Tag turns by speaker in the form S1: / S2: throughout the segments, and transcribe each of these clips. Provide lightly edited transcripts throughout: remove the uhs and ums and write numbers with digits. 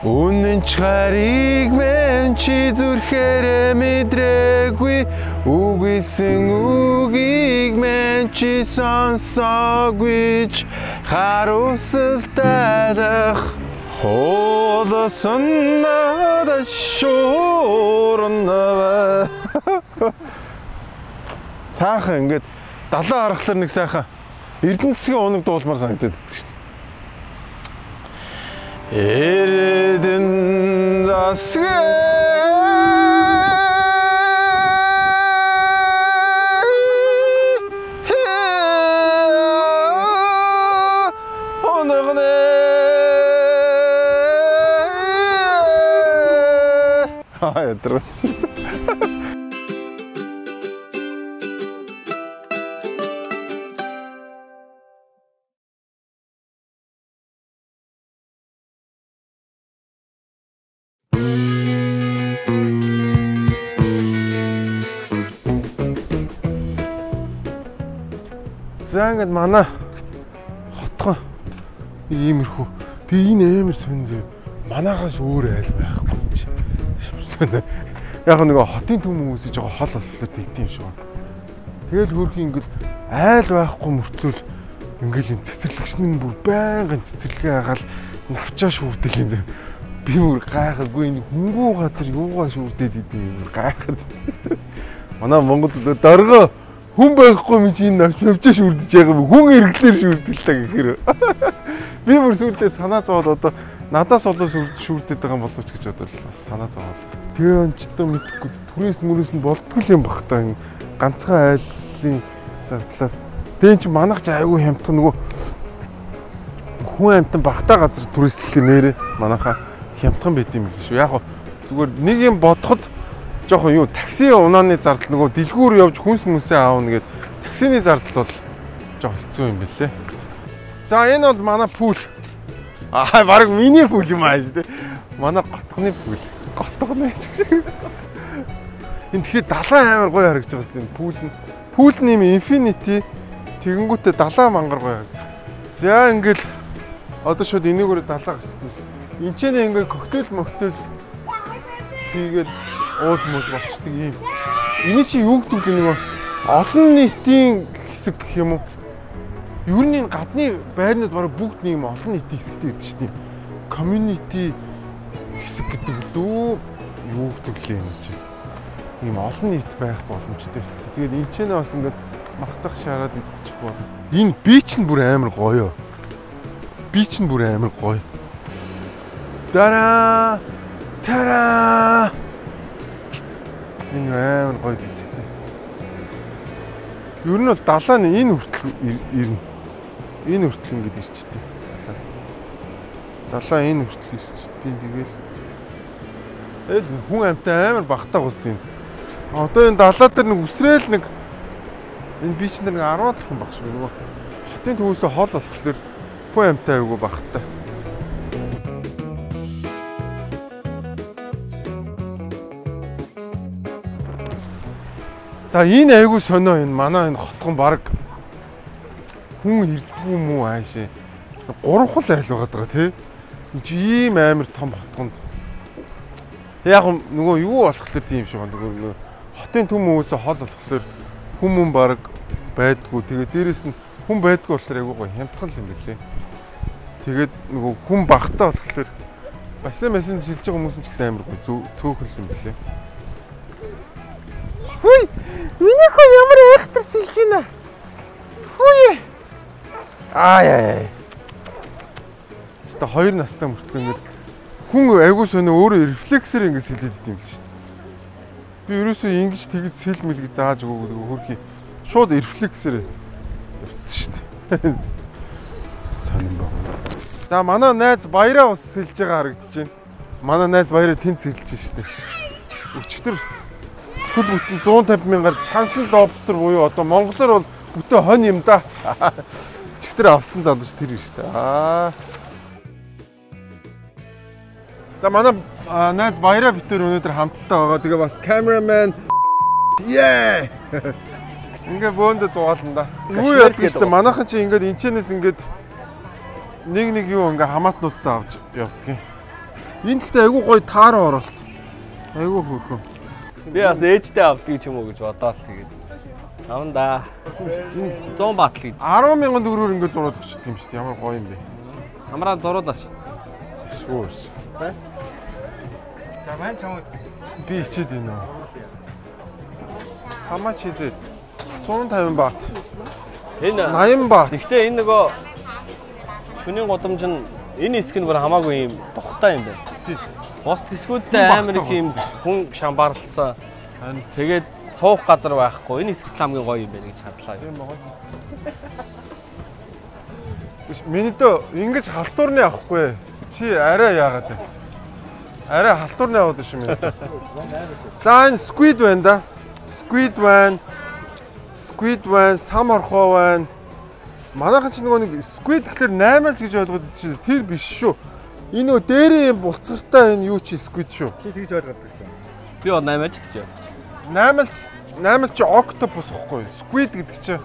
S1: Үнэн ч хариг мен чи зүрхээрээ мэдрээгүй үгүйсэн үгийг мен чи сонсоогүй ч харуусал тайлах хоолсон надад шуурна. Цаахан ингээд далайн харахлаар нэг сайхан Эрдэнэ засгийн унаг дуулмаар санагдаад байдаг шин. Эрдэнэ засгийн унагнэ. Ядраач. За ингээд манай хотхон иймэрхүү. Тэгээ энэ амар сонь зөө. Манаагаас өөр айл байхгүй юм чи. Яг нэг хотын төм хүмүүсийг жоо хол болохоор тэгдэм юм шиг байна. Тэгэл хөрх ингээд айл байхгүй мөртлөл ингээд энэ цэцэрлэгчнэн бүр байнгын цэцэрлэгээ хагаал навчаа шүүрдэг юм зөө. Би бүр гайхаггүй энэ хөнгүү газар юугаа шүүрдээд идэв бүр гайхаад. Манай Монголд дөргөө хүн байхгүй юм чи энэ навчаа шүүрдэж байгаа юм. Хүн эргэлээр шүүрдэл та гэхээр. Би бүр сүултээ санаа зовоод одоо надаас болоо шүүрдэд байгаа юм болов ч гэж бодлоо. Санаа зовоод. Тэгээ онцтой мэдхгүй түрээс мөрөөс нь болтгол юм бах та энэ ганцхан айлын зардлаар. Тэгээ чи манайх ч айгүй хямдхан нөгөө хүн амтан багтаа газар түрээслэхлээр нэрээ манайхаа хямдхан байд юм шүү. Яг зүгээр нэг юм бодоход жоохон юу такси унааны зардал нөгөө дэлгүүр явж хүнс мүсээ аавна гэд таксины зардал бол жоохон хэцүү юм бэлээ. За энэ бол манай пул. Бараг миний пул юм ааш тий. Манай готгоны пул. Готгоны ч гэх. Энэ тэгэхээр далайн амар гоё харагдаж байгаа юм пул нь. Пул нь юм инфинити тэгэнгүүтээ далайн мангар гоё. За ингээл одоо шууд энийгээр далаа гарсан. Энд ч ингээд коктейл хийгээд ууж мууж болчдөг юм. Эний чи юу гэдэг нэг олон нийтийн хэсэг гэх юм уу? Ер нь энэ гадны байрнууд бараг бүгд нэг юм олон нийтийн хэсэгтэй гэдэг чинь тийм community хэсэг гэдэг дүү юу гэдэг лээ энэ чи. Ийм олон нийт байх боломжтой хэсэг. Тэгээд энэ ч бас ингээд махцах шараад идчих бол. Энэ бич нь бүр амар гоё. Бич нь бүр амар гоё. Тара! Тара! Энэ амар гоё бичтэй. Ер нь бол далаа нь энэ хүртэл ирнэ. Энэ хүртэл ингэж ирчтэй. Далаа энэ хүртэл ирчтэй. Тэгэл хүн амтай амар багтаа гусдیں۔ Одоо энэ далаа дээр нэг үсрээл нэг энэ бич нар нэг 10 дахин багш нөгөө хотын төвөөсөө хол болохоор хүн амтай айгүй багтаа. За энэ айгүй сонио энэ манай энэ хотхон баг хүн ирдгүү юм уу аашээ. 3 хул айл байгаа тий. Энд чи ийм амар том хотгонд. Яг нөгөө юу болохоор тийм шиг нөгөө хотын төм хүмүүсээ хол болохоор хүмүүс баг байдгүй. Тэгээд дээрэс нь хүн байдгүй болохоор айгүй гоё хямдхан юм билээ. Тэгээд нөгөө хүн багтаа болохоор SMS-д шилжиж байгаа хүмүүс ч гэсэн амар гоё цөөхөн юм билээ. Хүй! Миний хөө ямар айхтар сэлж байна. Хүй! Ай. Хэвээ 2 настай мөртлөө ингээд хүн айгүй сонио өөрөө рефлексээр ингээд сэлээд идэв юм л шүү дээ. Би ерөөсөө ингэж тэгж сэл мэлгэж зааж өгөөгүй хөрхий. Шууд рефлексээр явцсан шүү дээ. Сонирн байна. За манай найз баяраа ус сэлж байгаа харагдаж байна. Манай найз баяраа тэнд сэлж шүү дээ. Өчигдөр хөл бүтэн 150 мянгаар чансан лобстер буюу одоо монголоор бол бүтэн хон юм да. Өчигдөр авсан залууч тэр биш дээ. За манай найз баяраа битэр өнөөдөр хамтдаа байгаа. Тэгээ бас cameraman ингээ бөөндө зугаална да. Юу яадаг гэжтэй манайхан чи ингээд энчэнээс ингээд нэг юу ингээ хамаатнуудтай авч явдаг юм. Энд гэхдээ айгүй гоё таараа оролт. Айгүй хөөрхөн.
S2: Би бас ээжтэй авдаг ч юм уу гэж бодоод тэгээд. Авандаа. 100 бат л гэж.
S1: 10,000 төгрөгөөр ингээд зураад өгчдөг юм шүү дээ. Ямар гоё юм бэ.
S2: Амраа зураад аш.
S1: Шүүс. Би ичээд байна уу? How much is it? 150 бат.
S2: Энэ
S1: 80 бат.
S2: гэхдээ энэ нөгөө шөнийн гудамж нь энэ хэсэг нь бүр хамаагүй юм тухтай юм байна. Бос хэсгүүдтэй амар их юм хүн шамбарлцсан. Тэгээд суух газар байхгүй. Энэ хэсэгт хамгийн гоё юм байна гэж хадлаа.
S1: Тийм байгаа. Биш минийдөө ингэж халтуурны авахгүй. Чи арай яагаад вэ? Арай халтуурны аваад шүү минийдөө. За энэ squid байна да. Squid байна. Сам орхоо байна. Манайхан ч нөгөө нэг squid гэхэлэр 8 гэж ойлгоод чинь тэр биш шүү. Энэ нөгөө дээрээ юм булцгартай энэ юу чи squid шүү.
S2: Чи тэгж ойлгоод байсан. Би 8 ч гэж.
S1: 8 чи octopus гэхгүй. Squid гэдэг чинь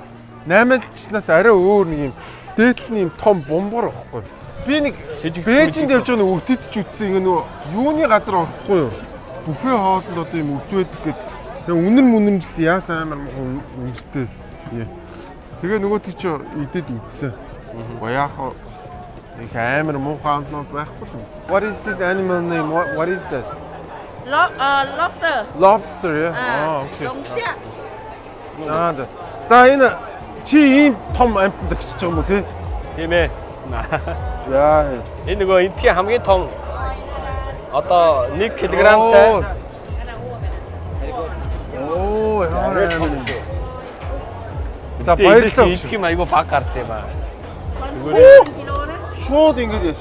S1: 8-чнаас арай өөр нэг юм дээдлэн юм том бомбор гэхгүй. Би нэг Бээжинд явж байгаа нэг өтөд ч үтсэн ингээ нөгөө юуны газар орохгүй юу? Буфе хоолнд одоо юм өвдвэдэг гэдэг. Тэгээ үнэр ч гэсэн яасан амар муу үнэртэй. Тэгээ нөгөө тийч идэд үтсэн. Яах вэ? Их амар муухай амтнууд байхгүй юм. What is this animal name? What is that?
S3: Lobster.
S1: Lobster, yeah.
S3: Okay.
S1: За энэ чи ийм том амтан загчиж байгаа юм уу те?
S2: Тийм ээ.
S1: Яа.
S2: Энэ нөгөө энтхийн хамгийн том одоо 1 кг-тай.
S1: Оо, яа. За баярлалаа.
S2: Энтхийн айгүй баг гард юм аа.
S1: Шууд ингэж яаш.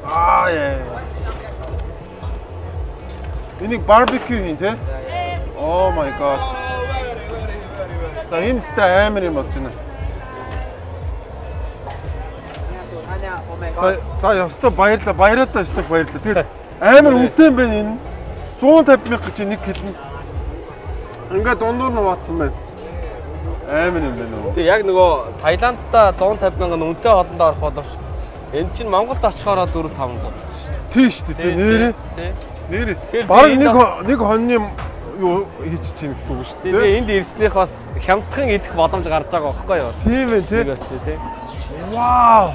S1: Яа. Энийг барбекю хийн те? Oh my god. За энэ сте амар юм болж байна. За ёстой баярлалаа. Баяраатай ёстой баярлалаа. Тэгээд амар үнэтэй юм байна энэ. 150,000 гэж нэг хэлнэ. Ингээд дундуур нь ватсан байна. Амар юм байна уу.
S2: Тэг яг нөгөө Таиландта 150,000 үнэтэй хоолнд орох боловч энэ чинь Монголд очихороо 4-500.
S1: Тийш тий нэрээ. Нэрээ. Бараг нэг хоньны юу хийчих чинь гэсэн үг шүү дээ.
S2: Тэгээ энд ирснийх бас хямдхан идэх боломж гарч байгаа байхгүй юу?
S1: Тийм ээ тий. Wow.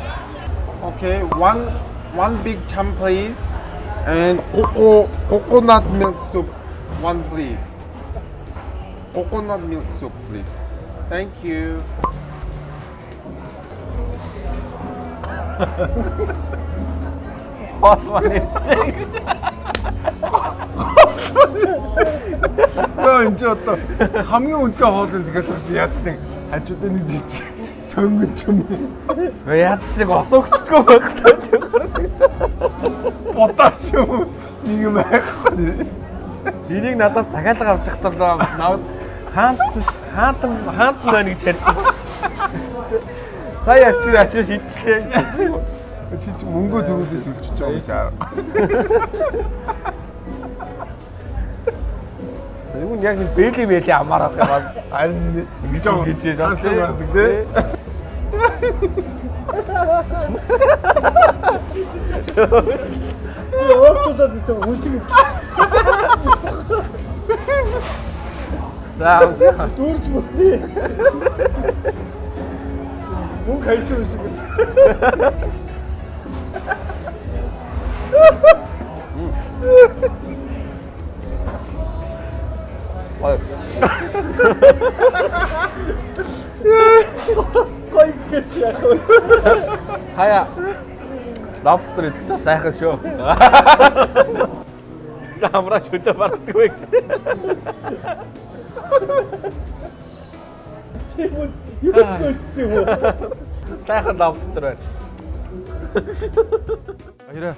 S1: Okay, one big cham please and coconut milk soup one please. Coconut milk soup please. Thank you. Энэ ч одоо хамгийн үнэтэй хоолны захиалж байгаа чи яаж нэг хажууд нэг жижиг сонгоч юм.
S2: Яаж ч нэг осогчдгүй байх таа чи.
S1: Бодооч юм. Нэг юм байхгүй.
S2: Энийг надаас захиалга авч явахдаа навд хаант байна гэж ярьсан. Сая авчир шийдчихлээ.
S1: Чи ч мөнгө төгөлдөж үлчиж байгаа гэж харахгүй.
S2: Юу яг нэг бэли мэли амаар авах юм бас харин гэж бас
S1: тий. Оортодод ч хүсэг.
S2: За
S1: дүүрч мөний. Мөнгө хайсан шиг. Гой гэж яах вэ?
S2: Хаяа. Lobster идэх ч сайхан шүү. Самраа шүлээ бардаггүй гэж.
S1: Чимэн юу ч юм уу?
S2: Сайхан lobster байна.
S1: Баяраа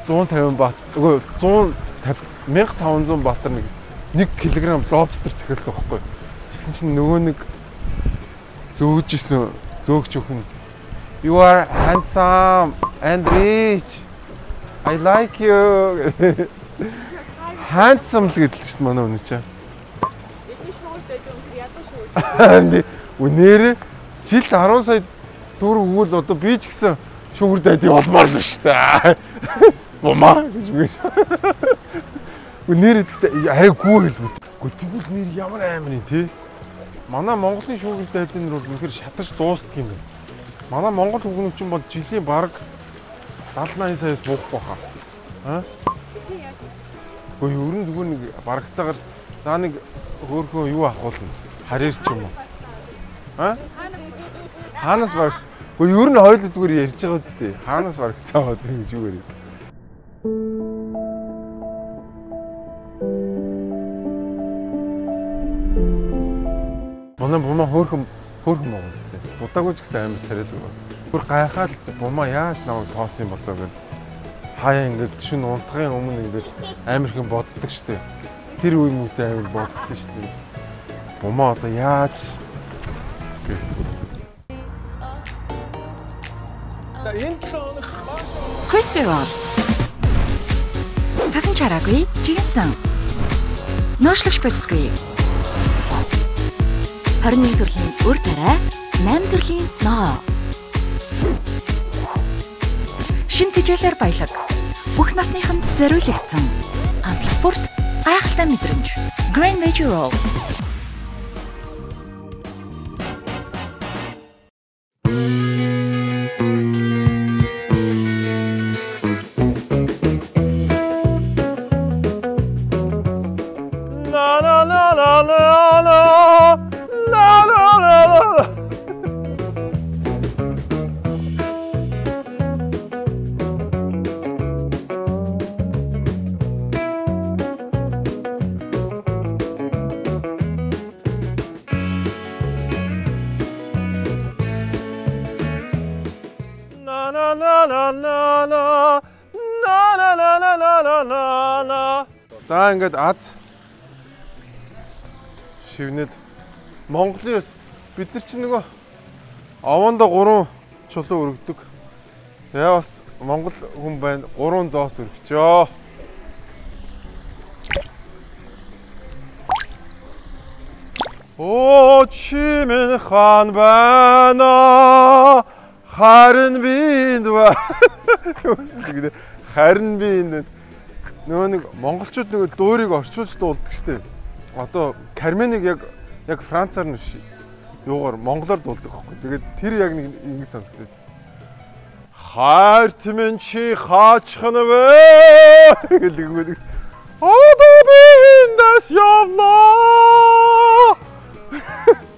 S1: 150 бат. Үгүй 150,500 батар нэг 1 кг lobster захиалсан байхгүй. Тэгсэн чинь нөгөө нэг зөөгч өхөн You are handsome and rich. I like you. Handsome л гэдэл шүү дээ манай өнөө чи. Үнээр жилд 10 сая төгрөг өгвөл одоо би ч гэсэн Sugar daddy болмоор л шүү дээ. Бумаа гэж үгүй. Нэр идэхдээ айгүй л үгүй. Тэгвэл нэр ямар амар юм тий. Манай Монголын sugar daddy нар бол үнэхээр шатаж дуустдаг юм байна. Манай Монгол хүүхнүүд бол жилийн бараг 70-80 саяас буух баха. Аа? Өө ерөн зүгээр нэг барагцаагаар за нэг хөөрхөн юу авахулна. Харьяар ч юм уу. Аа? Хаанаас барагц? Өө ер нь хоёул зүгээр ярьж байгаа үстэй. Хаанаас барагцаа аваад ингэж юу гэрээ. Манай бумаа хөөрхөн байгаа үстэй. Будаагүй ч гэсэн амар царайлаг байна. Бүр гайхаад бумаа яаж намайг тоосон юм болоо гэж. Хаяа ингээд шин унтахын өмнө ингээд амар их боддог штеп. Тэр үе мөтэй амар боддог штеп. Бумаа одоо яаж за энэ
S4: Crispy roll. Тасан чараагүй жинсэн. Нөөшлөгч бодисгүй. 21 төрлийн өр тарай, 8 төрлийн ноо. Шин тэжээлэр баялаг. Бүх насныханд зориулагдсан. Амтлах бүрт гайхалтай мэдрэмж. Green Veggie Roll.
S1: За ингээд Аз шивнэд Монголын бид нар чинь нөгөө овоондоо 3 чулуу өргөдөг. Тэгээ бас Монгол хүн байна 3 зоос өргөчөө. Оо чимэн хаан байна. Харин би энд ба. Харин би энд. Нөгөө нэг монголчууд нөгөө дуурийг орчуулж дуулдаг штеп. Одоо Карменыг яг Францаар нь юугаар монголоор дуулдаг байхгүй. Тэгээд тэр яг нэг ингэ сонсогдоод. Хайрт минь чи хаачхан вэ гэдэг юм. Одоо би эндээс явлаа.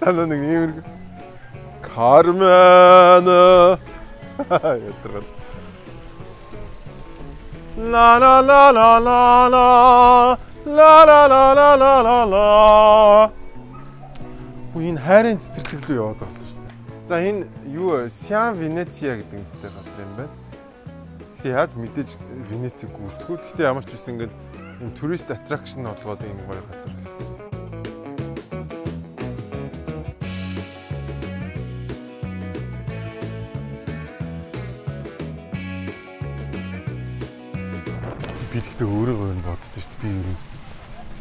S1: Алаа нэг юм. Кармен. Ятрал. La la la la la la la la la la la la la. Энэ хайрын цэцэрлэг рүү яваад байна шүү дээ. За энэ юу Сиан Венеция гэдэг нэртэй газар юм байна. Гэхдээ яаж мэдээж Венециг гүйцэхгүй. Гэхдээ ямар ч үсэн ингээд энэ турист аттракшн болгоод энэ гоё газар болсон. Би тэгтээ өөрийгөө нь боддоо шүү дээ. Би ер нь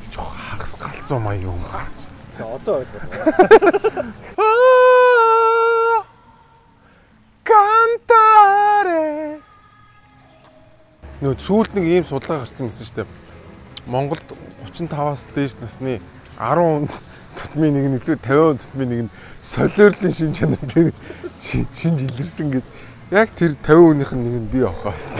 S1: тэгтээ жоох хагас галзуу маяг юм байна.
S2: За одоо ойлгоо.
S1: Кантаре. Нөө сүүлд нэг ийм судалгаа гарсан юмсан шүү дээ. Монголд 35-аас дээш насны 10 тутмын нэг нь 50 тутмын нэг нь солиорлын шин чанартай шинж илэрсэн гэд. Яг тэр 50 хүнийх нь нэг нь би авахаас.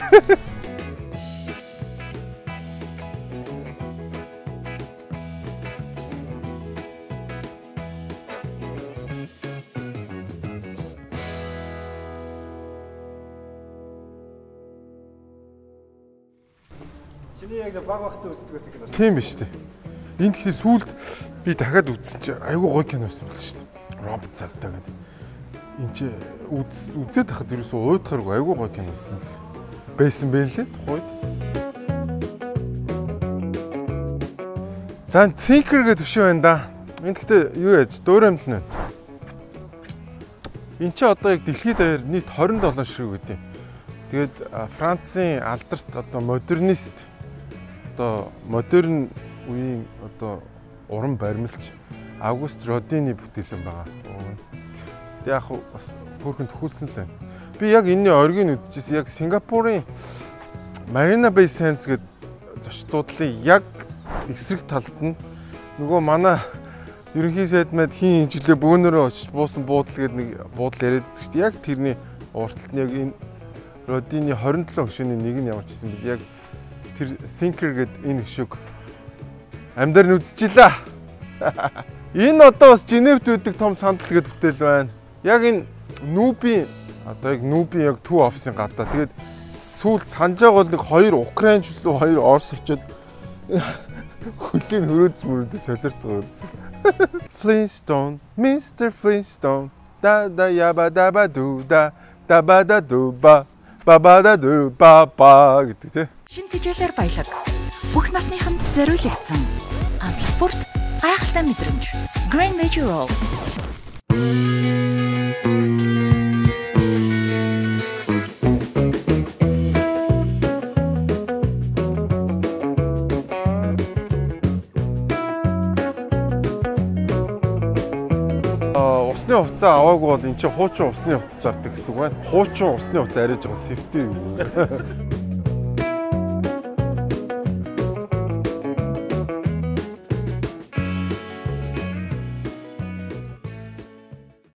S5: Чиний яг баг багтаа үздэг байсан кино.
S1: Тийм биш үү. Энд тэгэхээр сүүлд би дахиад үзсэн чи айгүй гоё кино байсан бол шүү дээ. Робот цагтаа гэдэг. Энд чи үзээд тахад ерөөсөө уйдахаргүй айгүй гоё кино байсан бэ лээ тухайд. За Thinker гэдэг төшөө байна да. Энд гэхдээ юу яаж дөөрөмл нэ. Энд чи одоо яг дэлхийд даяар нийт 27 ширхэг үүдээ. Тэгээд Францын алдарт одоо модернист одоо модерн үеийн одоо уран баримлч Аугуст Родины бүтээлэн байгаа. Тэгээд яг бас хөөрхөн төхүүлсэн л байна. Би яг энэний оргийг үзчихсэн. Яг Сингапурын Marina Bay Sands гэдэг зочдлын яг эсрэг талд нь нөгөө манай ерөнхий сайд мэд хин жилээ бөөнөрөө очиж буусан буудал гэдэг нэг буудал яриад байдаг шүү дээ. Яг тэрний урталт нь яг энэ Родины 27 хөшөөний нэг нь ямар ч гэсэн бид яг тэр Thinker гэдэг энэ хөшөөг амьдар нь үзчихлээ. Энэ одоо бас Женевт үүдэг том сандал гэдэг бүтээл байна. Яг энэ Нүүбийн одоо яг Нүүбийн яг төв офисын гадаа. Тэгээд сүүлд санаж байгаа бол нэг 2 Украинч лөө 2 Орос очоод хөлийн хөрөөж солирцгоо үзсэн. Flintstone, Mr. Flintstone, да яба даба ду да даба да ду ба баба да ду ба ба гэдэг тий.
S4: Шинэ тэжээлэр баялаг. Бүх насныханд зориулагдсан. Амтлах бүрт гайхалтай мэдрэмж. Grand Veggie Roll.
S1: Усны хувцас аваагүй бол эн чинь хуучин усны хувцас зардаг гэсэн үг байна. Хуучин усны хувцас арайж байгаа сефти юу.